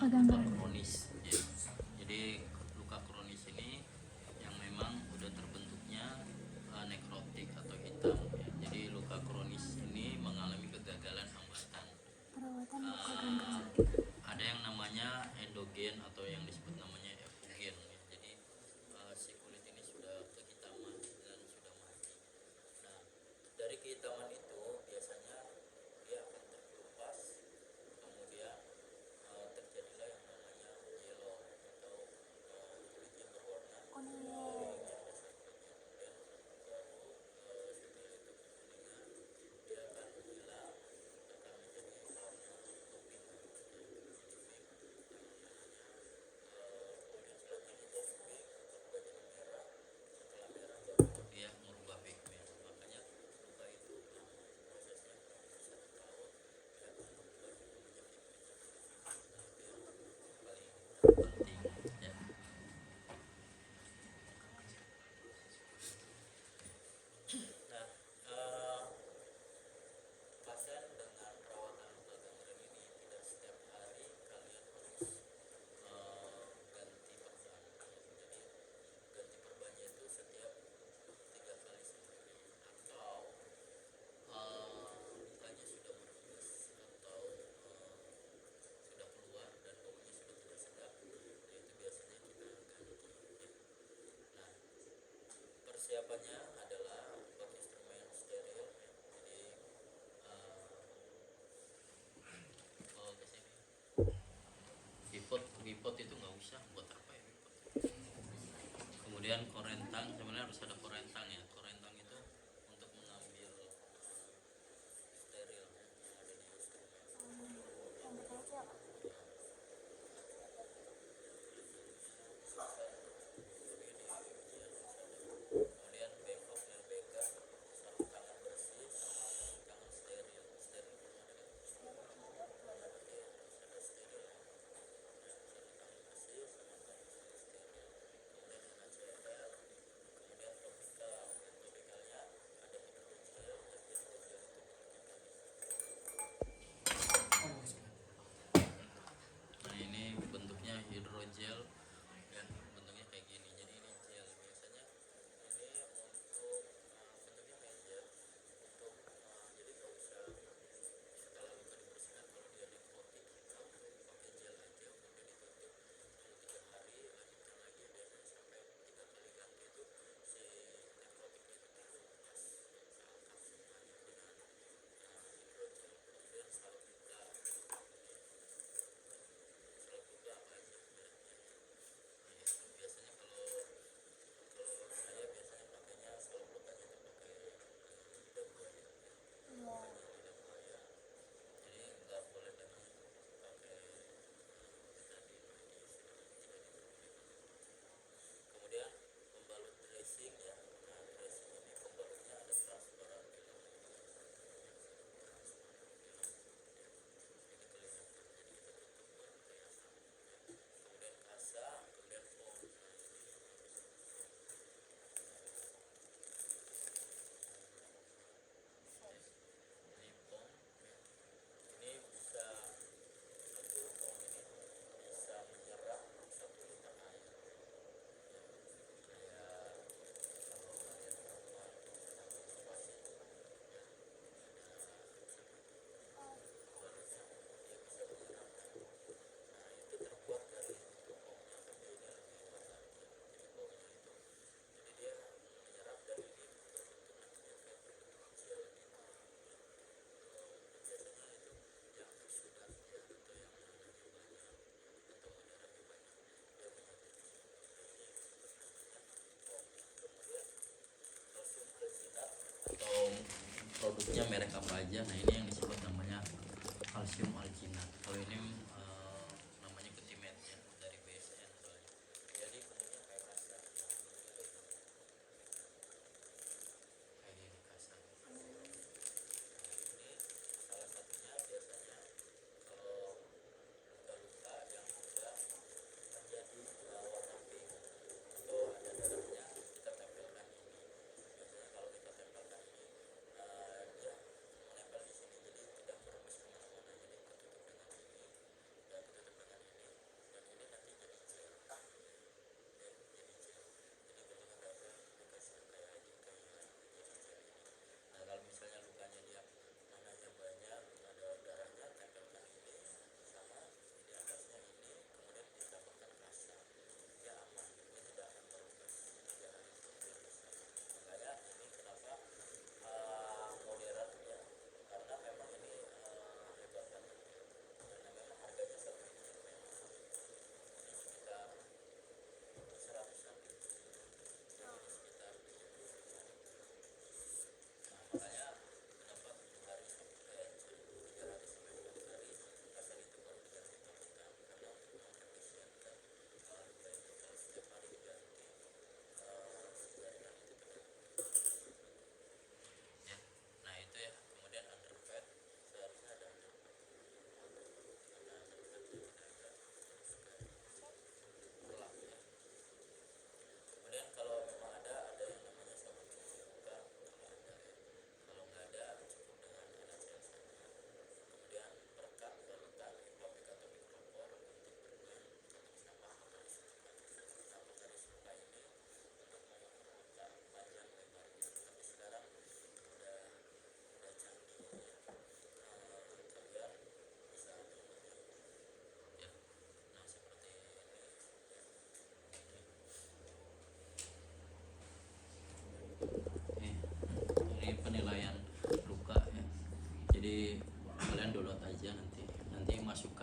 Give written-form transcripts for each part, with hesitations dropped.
luka kronis ya. Jadi luka kronis ini yang memang udah terbentuknya nekrotik atau hitam ya. Jadi luka kronis ini mengalami kegagalan hambatan. Ada yang namanya endogen atau yang disebut namanya efugen ya. Jadi si kulit ini sudah kehitaman dan sudah mati. Nah, dari kehitaman itu biasanya dia akan terkelupas, kemudian terjadilah yang namanya yellow atau kulitnya berwarna kuning ya, dasar kulitnya. Kemudian baru setelah itu kekuningan dia akan hilang, akan menjadi warna kepingan ya, menjadi pink namanya. Kemudian selanjutnya jadi pink, berubah jadi merah. Setelah merah baru dia merubah pigmen. Makanya luka itu prosesnya kurang lebih 1 tahun dia akan berubah menjadi pigmen. Nah, itu yang paling terpenting ya. Nah, pasien dengan perawatan luka gangren ini tidak setiap hari kalian harus ganti perban ya. Jadi ganti perbannya itu setiap 3 kali sehari, atau lukanya sudah merebes atau sudah keluar dan baunya sudah tidak sedap, nah itu biasanya kita ganti ya. Nah, persiapannya adalah pakai instrumen steril ya. Jadi ke sini Wipot itu nggak usah, buat apa ya Wipot. Kemudian korentang, sebenarnya harus ada korentang ya. Korentang itu untuk mengambil steril ya, yang ada di instrumen. Ya, susah ya. Jadi di ujian susah deh. Kemudian bengkok dan beker, sarung tangan bersih sama sarung tangan steril. Steril belum ada kan? Oke, harus ada steril ya. Ya, sarung tangan bersih sama sarung tangan steril. Kemudian NaCl, kemudian topikal ya. Topikalnya ada hidrogel ya. Hidrogel itu perhatikan nih. Nah, ini bentuknya hidrogel ya, bentuknya kayak gini. Jadi ini gel biasanya. Ini untuk bentuknya kayak gel untuk jadi nggak usah setelah luka dibersihkan, kalau dia nekrotik hitam pakai gel aja, udah ditutup lalu 3 hari lanjutkan lagi, biasanya sampai 3 kali ganti itu si nekrotiknya itu terkelupas ya, keangkat semuanya dengan hidrogel. Kemudian salep luka ya. Salep luka apa aja mereknya ya. Nah, itu biasanya kalau saya biasanya pakainya salep lukanya itu pakai lidah buaya ya. Lukanya lidah buaya. Jadi nggak boleh lagi pakai betadine, medis ya. Tidak diperbolehkan untuk itu. Kemudian pembalut dressing ya. Nah, dressing ini pembalutnya ada transparan film ya. Transparan film ya. Ini kelihatan. Jadi kita tutup baru kelihatan ya. Kemudian kasa, kemudian foam. Nah, ini harus foam. Ya. Ini foam ya. Ini bisa satu foam ini bisa menyerap 1 liter air ya. Kayak kalau kalian rumah sedang konservasi ya, ada balutnya dia bisa menyerap kan. Nah, itu terbuat dari itu foamnya, tapi ini lebih hebat lagi ya. Jadi foamnya itu jadi dia menyerap dan ini berbentuk nantinya kayak berbentuk gel gitu ya. Dan biasanya itu yang sudah ya, atau yang nanahnya banyak ya, atau mendarahnya banyak, dia menyebutnya itu. Nah, ini namanya foam ya. Kemudian kalsium alginat atau produknya merek apa aja. Nah, ini yang disebut namanya kalsium alginat. Kalau ini namanya Ketimed ya, dari BSN soalnya. Jadi bentuknya kayak kasa. Nah, bentuknya kayak gini. Kayak gini kasa. Nah, ini salah satunya biasanya kalau luka-luka yang sudah terjadi warna pink atau ada darahnya, kita tempelkan ini. Biasanya kalau kita tempelkan ini dia menempel di sini, jadi tidak merembes kemana-mana, jadi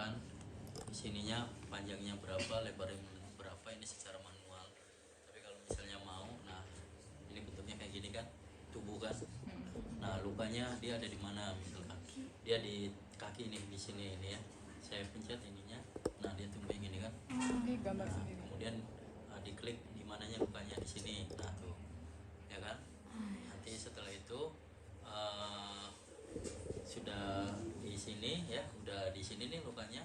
misalkan di sininya panjangnya berapa, lebarnya berapa, ini secara manual. Tapi kalau misalnya mau, nah ini bentuknya kayak gini kan, tubuh kan. Nah lukanya dia ada di mana, misalkan dia di kaki nih, di sini ini ya, saya pencet ininya, nah dia tumbuh gini kan. gambar Nah, sendiri. kemudian diklik di mananya lukanya, di sini, nah tuh ya kan. Nanti setelah itu sudah di sini ya, udah di sini nih lukanya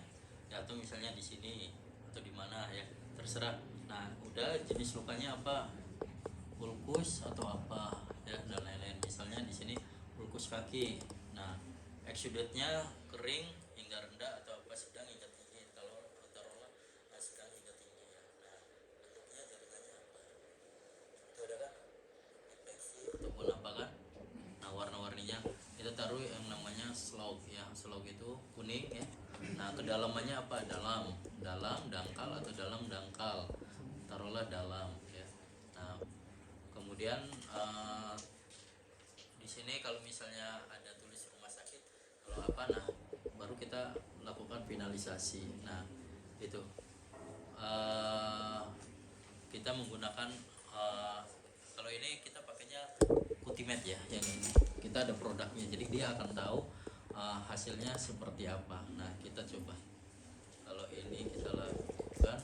ya, atau misalnya di sini atau di mana ya, terserah. Nah udah jenis lukanya apa, ulkus atau apa ya, dan lain-lain. Misalnya di sini ulkus kaki, nah exudate-nya kering hingga rendah atau apa, sedang hingga tinggi. Kalau taruhlah sedang hingga tinggi ya. Nah bentuknya jaringannya apa, itu ada kan, infeksi ataupun apa kan. Nah warna-warninya kita taruh yang namanya slug ya, slug itu kuning ya. Nah kedalamannya apa, dalam, dalam dangkal atau dalam dangkal, taruhlah dalam ya. Nah kemudian di sini kalau misalnya ada tulis rumah sakit kalau apa, nah baru kita lakukan finalisasi. Nah itu kita menggunakan kalau ini kita pakainya Cutimed ya, yang ini kita ada produknya, jadi dia akan tahu hasilnya seperti apa. Nah kita coba, kalau ini kita lakukan,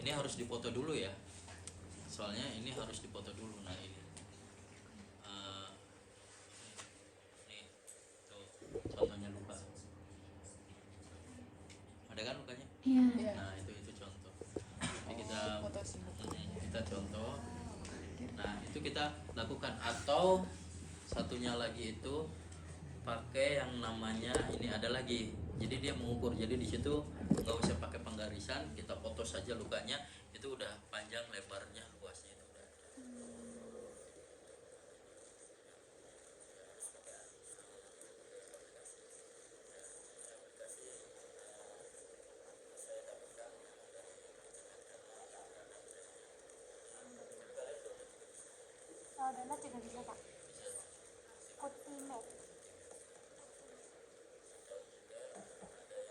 ini harus dipoto dulu ya, soalnya ini harus dipoto dulu. Nah ini nih tuh contohnya luka, ada kan lukanya. Iya. Nah itu contoh. Jadi kita contoh. Nah itu kita lakukan. Atau satunya lagi itu pakai yang namanya, ini ada lagi, jadi dia mengukur, jadi di situ nggak usah pakai penggarisan, kita foto saja lukanya, itu udah panjang lebarnya luasnya itu udah. Donat juga bisa Pak. Cutimed.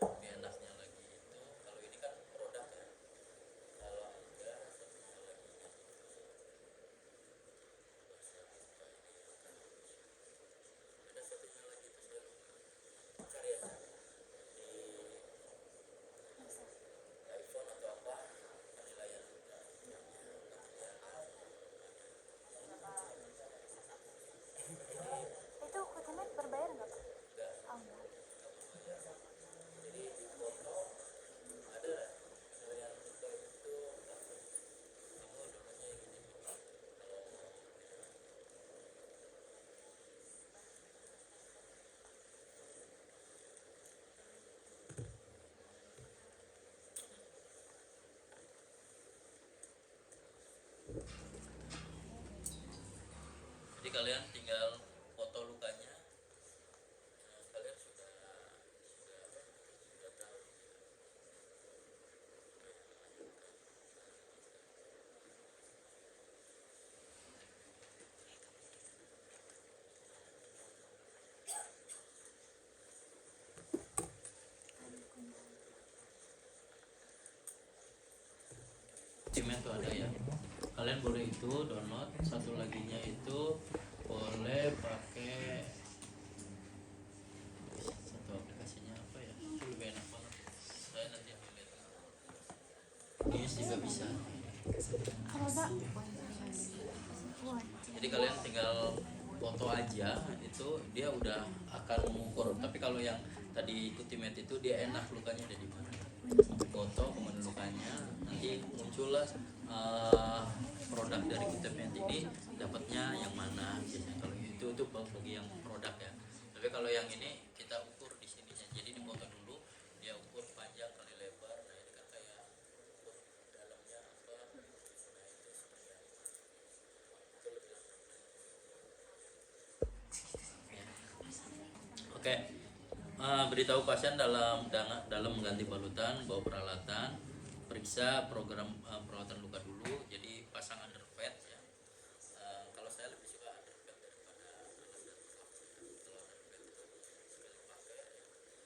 Lebih enaknya lagi itu, kalau ini kan produk ya, kalau enggak satunya lagi ada satunya lagi itu, saya lupa cari ya di iPhone atau apa, penilaian Itu Cutimed berbayar nggak Pak? enggak. Oh enggak. Jadi di foto ada penilaian foto itu, kamu donatnya yang gini, kalau jadi kalian tinggal foto lukanya. Nah, kalian sudah tahu. Ultimate tuh ada ya, kalian boleh itu download. Satu laginya itu boleh pakai satu aplikasinya apa ya, itu lebih enak banget, saya nanti akan lihat. Ini juga bisa. Kalau enggak, Jadi kalian tinggal foto aja, itu dia udah akan mengukur. Tapi kalau yang tadi Cutimed itu dia enak lukanya ada di mana, foto kemudian lukanya, nanti muncullah produk dari Cutimed ini dapatnya yang mana biasanya. Kalau itu bagi yang produk ya. Tapi kalau yang ini kita ukur di sininya, jadi di foto dulu dia ukur panjang kali lebar. Nah ini kan kayak ukur dalamnya apa, nah itu seperti apa. Oke, beritahu pasien dalam mengganti balutan, bawa peralatan, periksa program perawatan luka dulu. Jadi pasang underpad ya. Kalau saya lebih suka underpad daripada alas dan cuff. Kalau underpad itu sekali pakai ya.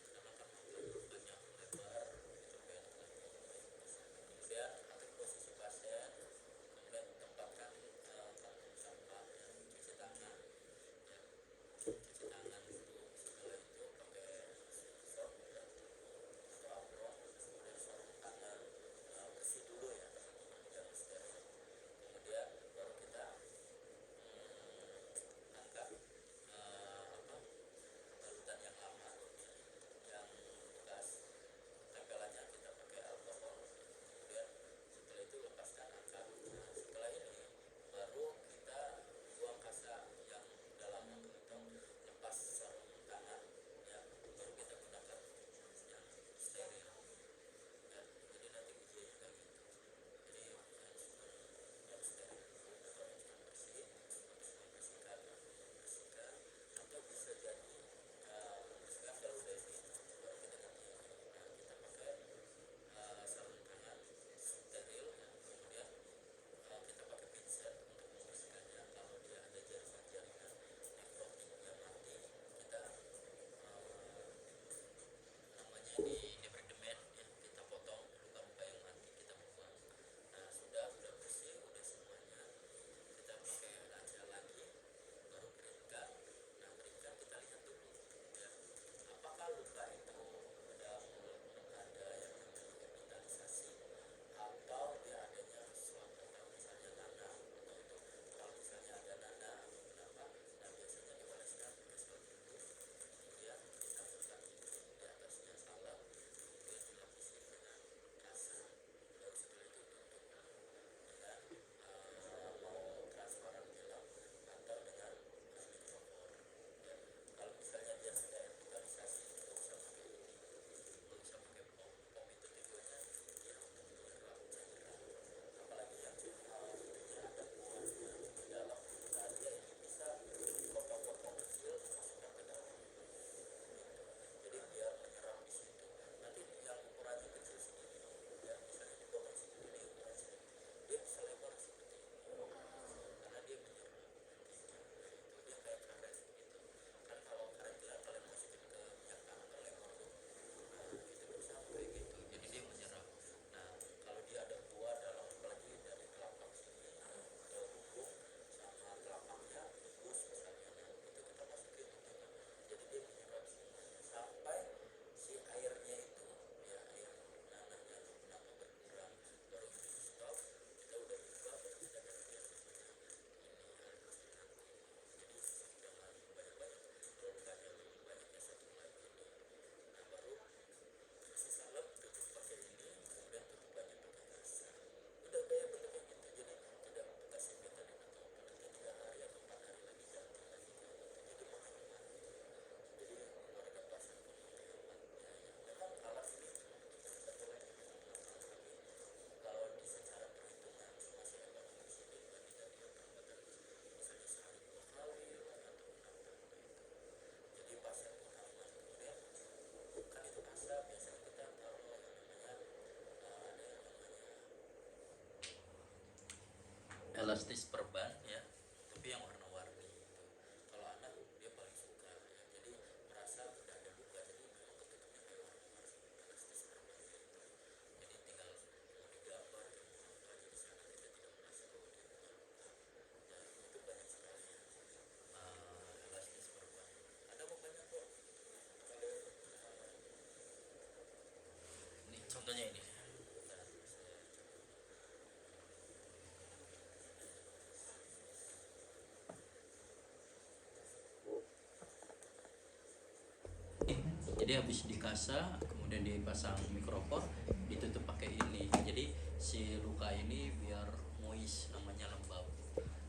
jadi habis dikasa kemudian dipasang mikrofon ditutup pakai ini, jadi si luka ini biar moist, namanya lembab.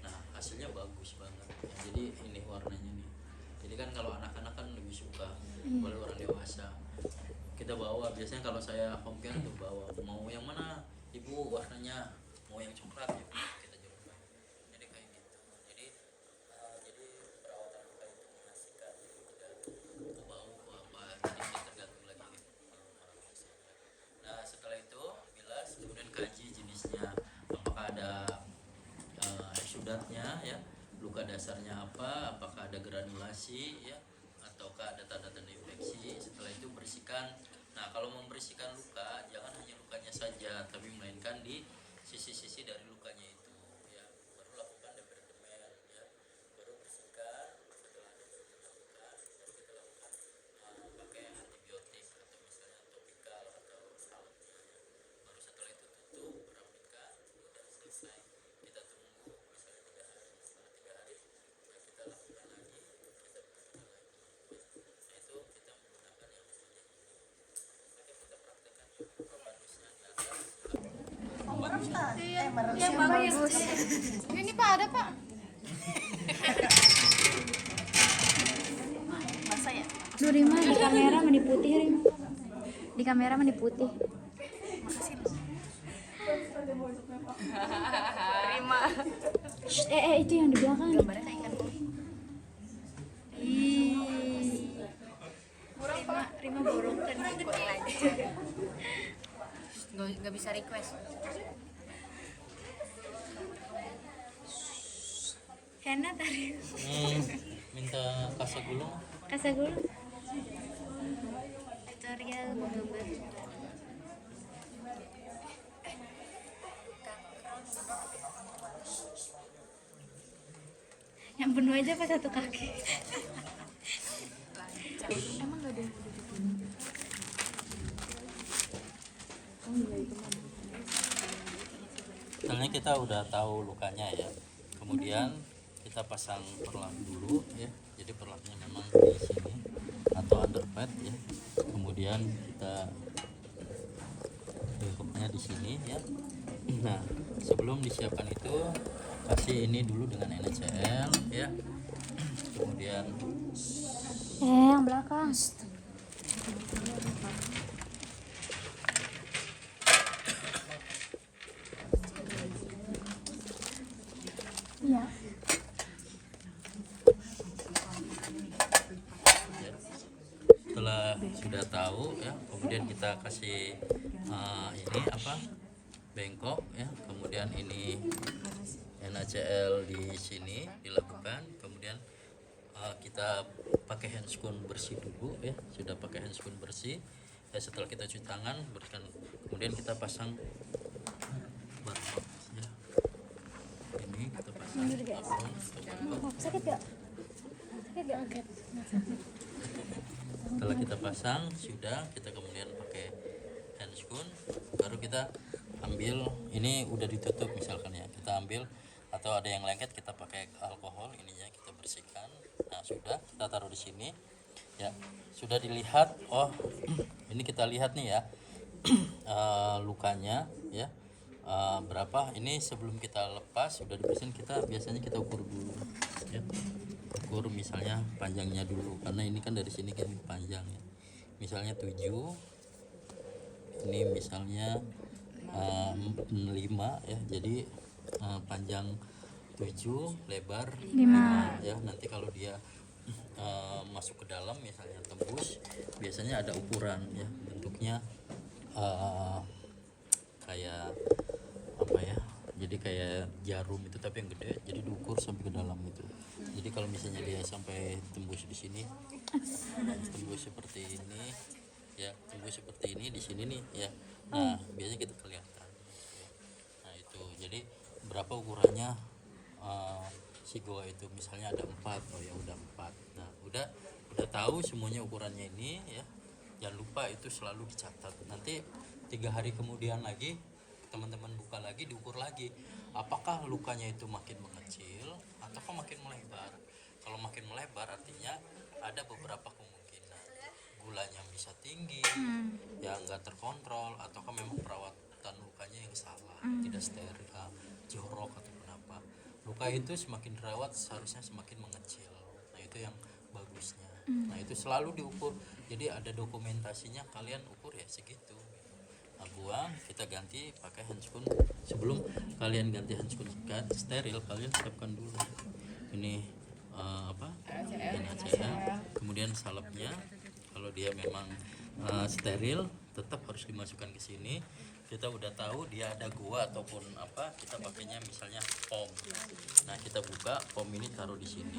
Nah hasilnya bagus banget ya, jadi ini warnanya nih. Jadi kan kalau anak-anak kan lebih suka, boleh orang dewasa kita bawa. Biasanya kalau saya home care tuh bawa, mau yang mana ibu warnanya, mau yang coklat ya kita coba. Jadi kayak gitu. Jadi perawatan luka itu mengasihkan, jadi tidak ke bau ke apa, jadi tergantung lagi orang biasanya. Nah setelah itu bilas, kemudian kaji jenisnya, apakah ada eksudatnya ya, luka dasarnya apa, apakah ada granulasi ya, ataukah ada tanda-tanda infeksi. Setelah itu bersihkan. Nah kalau membersihkan luka, jangan hanya lukanya saja, tapi melainkan di sisi-sisi dari lukanya itu ya. Baru lakukan departemen ya, baru bersihkan. Setelah departemen lakukan, baru kita lakukan pakai antibiotik atau misalnya topikal atau salepnya ya. Baru setelah itu tutup, rapikan, udah selesai. Kita tunggu misalnya 3 hari, setelah 3 hari ya kita lakukan lagi, kita bersihkan lagi ya. Nah itu kita menggunakan yang namanya ini. Oke, kita praktekkan yuk probandusnya di atas. Yang bagus. Ini Pak ada Pak. Masa ya? Duh Rima, di kamera meni putih Rima. Di kamera meni putih. Terima. Shh, itu yang di belakang. Gambarnya kayak ikan koi. Rima burung kan. Kurang aja. Gak bisa request. Hena tadi. Minta kasak gulung. Kasih dulu. Tutorial menggambar. Yang penuh aja pas satu kaki. Emang gak ada yang udah Misalnya kita udah tahu lukanya ya, kemudian kita pasang perlak dulu ya. Jadi perlaknya memang di sini atau underpad ya. Kemudian kita bengkoknya di sini ya. Nah sebelum disiapkan itu kasih ini dulu dengan NaCl ya. Kemudian Yang belakang. Iya. ya, setelah sudah tahu ya, kemudian kita kasih ini apa, bengkok ya, kemudian ini NaCl di sini dilakukan, kemudian kita pakai handscoon bersih dulu ya. Sudah pakai handscoon bersih ya, setelah kita cuci tangan bersihkan, kemudian kita pasang barcode ya. Ini kita pasang apron atau barcode. Sakit gak? Sakit gak? Setelah kita pasang sudah, kita kemudian pakai handscoon, baru kita ambil, ini udah ditutup misalkan ya, kita ambil, atau ada yang lengket kita pakai alkohol ininya, kita bersihkan. Nah sudah, kita taruh di sini ya. Sudah dilihat, oh ini kita lihat nih ya lukanya ya, berapa. Ini sebelum kita lepas sudah dibersihin, kita biasanya kita ukur dulu ya. Ukur misalnya panjangnya dulu, karena ini kan dari sini kan panjang ya, misalnya 7, ini misalnya 5 ya, jadi panjang 7, lebar 5 ya. Nanti kalau dia masuk ke dalam misalnya tembus, biasanya ada ukuran ya, bentuknya kayak apa ya, jadi kayak jarum itu tapi yang gede, jadi diukur sampai ke dalam itu. Jadi kalau misalnya dia sampai tembus di sini, tembus seperti ini ya, tembus seperti ini di sini nih ya. Nah biasanya kita kelihatan ya. Nah itu jadi berapa ukurannya si goa itu, misalnya ada 4, oh ya udah 4. Nah udah tahu semuanya ukurannya ini ya. Jangan lupa itu selalu dicatat. Nanti 3 hari kemudian lagi teman-teman buka lagi, diukur lagi apakah lukanya itu makin mengecil ataukah makin melebar. Kalau makin melebar artinya ada beberapa kemungkinan gulanya bisa tinggi, ya nggak terkontrol, ataukah memang perawatan lukanya yang salah, tidak steril, jorok atau kenapa. Luka itu semakin dirawat seharusnya semakin mengecil. Nah itu yang bagusnya. Nah itu selalu diukur. Jadi ada dokumentasinya, kalian ukur ya segitu. Nah, buang, kita ganti pakai handscoon. Sebelum kalian ganti handscoon steril, kalian siapkan dulu. Ini NaCl, kemudian salepnya. Kalau dia memang steril, tetap harus dimasukkan ke sini. Kita udah tahu dia ada gua ataupun apa, kita pakainya misalnya foam. Nah kita buka foam ini, taruh di sini,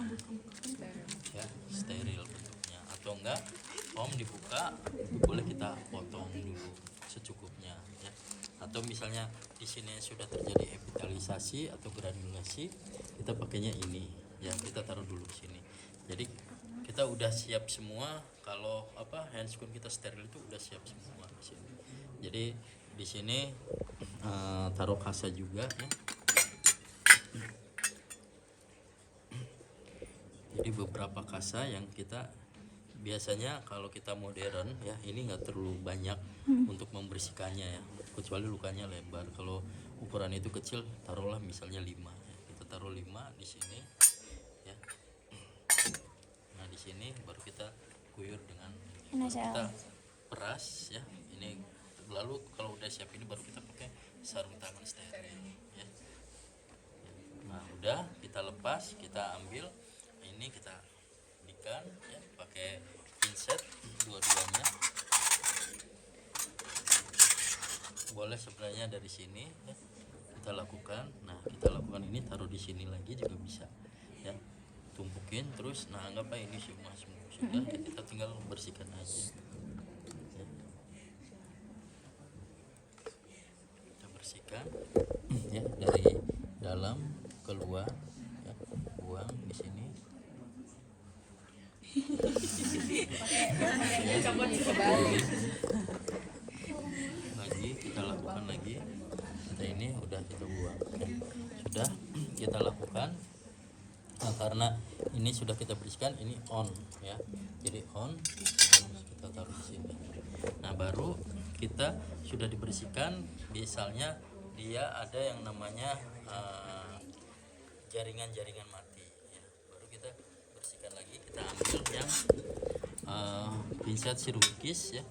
ya steril bentuknya. Atau enggak, foam dibuka, boleh kita potong dulu secukupnya, ya. Atau misalnya di sini sudah terjadi epitelisasi atau granulasi, kita pakainya ini, ya kita taruh dulu di sini. Jadi kita udah siap semua. Kalau handscoon kita steril itu udah siap semua di sini. Jadi di sini taruh kasa juga, ya. Jadi beberapa kasa yang kita biasanya kalau kita modern, ya ini nggak terlalu banyak untuk membersihkannya, ya, kecuali lukanya lebar. Kalau ukuran itu kecil, taruhlah misalnya 5, ya. Kita taruh 5 di sini, ya. Nah di sini baru kita guyur dengan kita peras, ya. Ini lalu kalau udah siap ini baru kita pakai sarung tangan steril, ya. Nah udah kita lepas, kita ambil ini, kita ikan, ya, pakai pinset dua-duanya. Boleh sebenarnya dari sini, ya, kita lakukan. Nah kita lakukan ini, taruh di sini lagi juga bisa, ya, tumpukin terus. Nah anggap ini semua sudah, ya, kita tinggal bersihkan aja, ya. Kita bersihkan, ya, dari dalam keluar, ya, buang di sini. Lagi kita lakukan lagi. Kita ini udah kita buang, ya. Sudah kita lakukan. Nah, karena ini sudah kita bersihkan, ini on, ya. Jadi on, kita taruh di sini. Nah baru kita sudah dibersihkan. Misalnya dia ada yang namanya jaringan-jaringan mati, ya. Baru kita bersihkan lagi. Kita ambil yang pinset chirurgis, ya,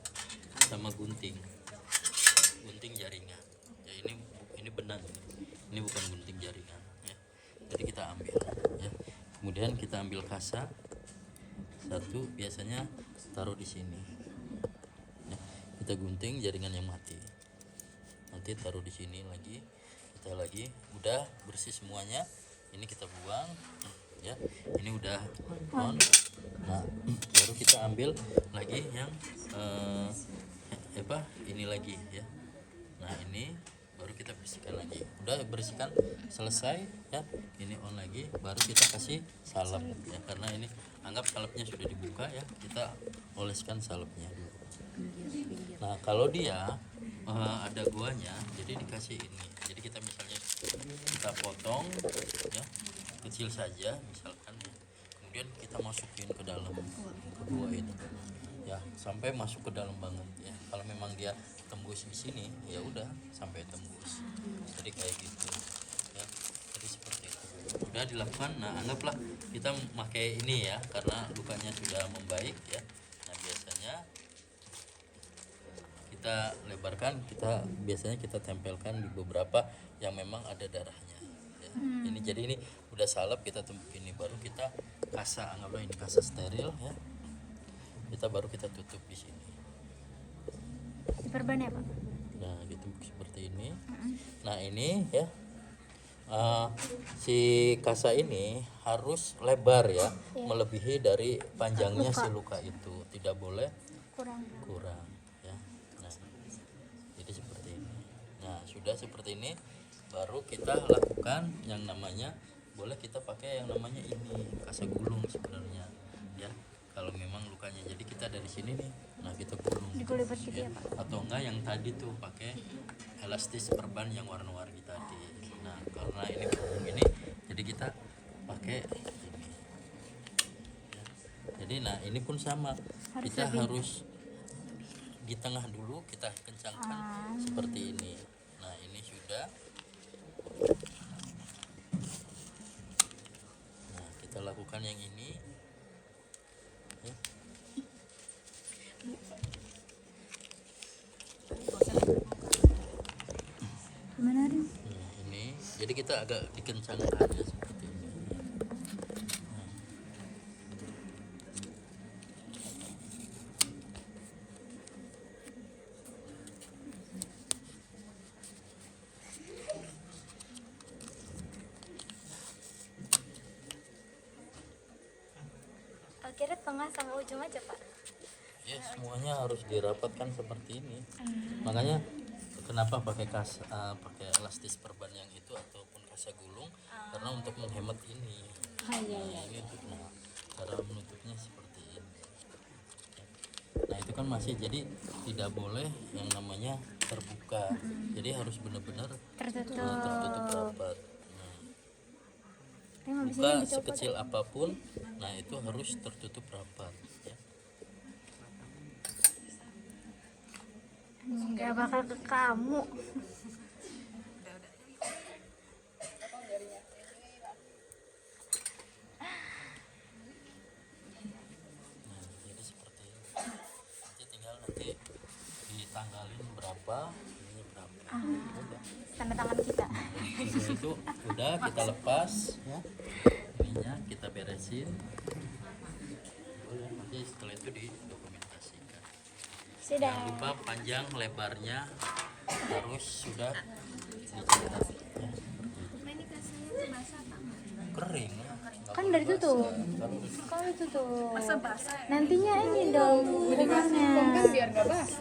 sama gunting jaringan, ya. Ini benang, ini bukan gunting jaringan, ya. Jadi kita ambil, ya. Kemudian kita ambil kasa satu, biasanya taruh di sini, ya. Kita gunting jaringan yang mati, nanti taruh di sini lagi. Kita lagi udah bersih semuanya, ini kita buang, ya. Ini udah on. Nah baru kita ambil lagi yang ini lagi, ya. Nah ini baru kita bersihkan lagi. Udah bersihkan selesai, ya, ini on lagi. Baru kita kasih salep, ya, karena ini anggap salepnya sudah dibuka, ya, kita oleskan salepnya dulu. Nah kalau dia ada guanya, jadi dikasih ini. Jadi kita misalnya kita potong, ya, kecil saja misalkan, ya. Kemudian kita masukin ke dalam kedua ini, ya, sampai masuk ke dalam banget, ya. Kalau memang dia tembus di sini, ya udah sampai tembus. Jadi kayak gitu, ya. Jadi seperti itu udah dilakukan. Nah anggaplah kita pakai ini, ya, karena lukanya sudah membaik, ya. Nah biasanya kita lebarkan, biasanya kita tempelkan di beberapa yang memang ada darahnya, ya. Ini jadi ini udah salep, kita tumpukin ini, baru kita kasa, anggaplah ini kasa steril, ya. Baru kita tutup di sini. Diperban ya Pak? Nah ditumpuk seperti ini. Nah ini, ya, si kasa ini harus lebar, ya, melebihi dari panjangnya si luka itu, tidak boleh kurang, ya. Nah jadi seperti ini. Nah sudah seperti ini, baru kita lakukan yang namanya, boleh kita pakai yang namanya ini kasa gulung sebenarnya, ya, kalau memang lukanya. Jadi kita dari sini nih, nah kita gulung, Digulibet gitu, ya. ya Pak? Atau enggak yang tadi tuh pakai elastis perban yang warna-warni tadi. Nah karena ini berhubung ini, jadi kita pakai ini, ya. Jadi nah ini pun sama, kita harus di tengah dulu kita kencangkan seperti ini. Nah ini sudah. Nah kita lakukan yang ini ya. Gimana Rin? Nah, ini jadi kita agak dikencangkan ya seperti ini. Akhirnya tengah sama ujung aja Pak. Ya semuanya harus dirapatkan seperti ini. Makanya kenapa pakai pakai elastis perban yang itu ataupun kasa gulung, karena untuk menghemat ini. Nah, ini untuk cara menutupnya seperti ini. Nah itu kan masih, jadi tidak boleh yang namanya terbuka. Jadi harus benar-benar tertutup rapat. Nah, buka sekecil apapun, nah itu harus tertutup rapat. Ya. Nggak bakal ke kamu. Nah, jadi seperti ini. Nanti tinggal ditanggalin berapa, ini berapa. Udah. Tanda tangan kita. Setelah itu udah kita lepas ya. Ininya kita beresin. Udah, nanti setelah itu didokumentasikan. Sudah. Jangan lupa panjang lebarnya harus sudah dicatat ya. Kering ya. Kan dari itu tuh. Kan itu tuh. Nantinya ini dong. Rumahnya. Biar nggak basah.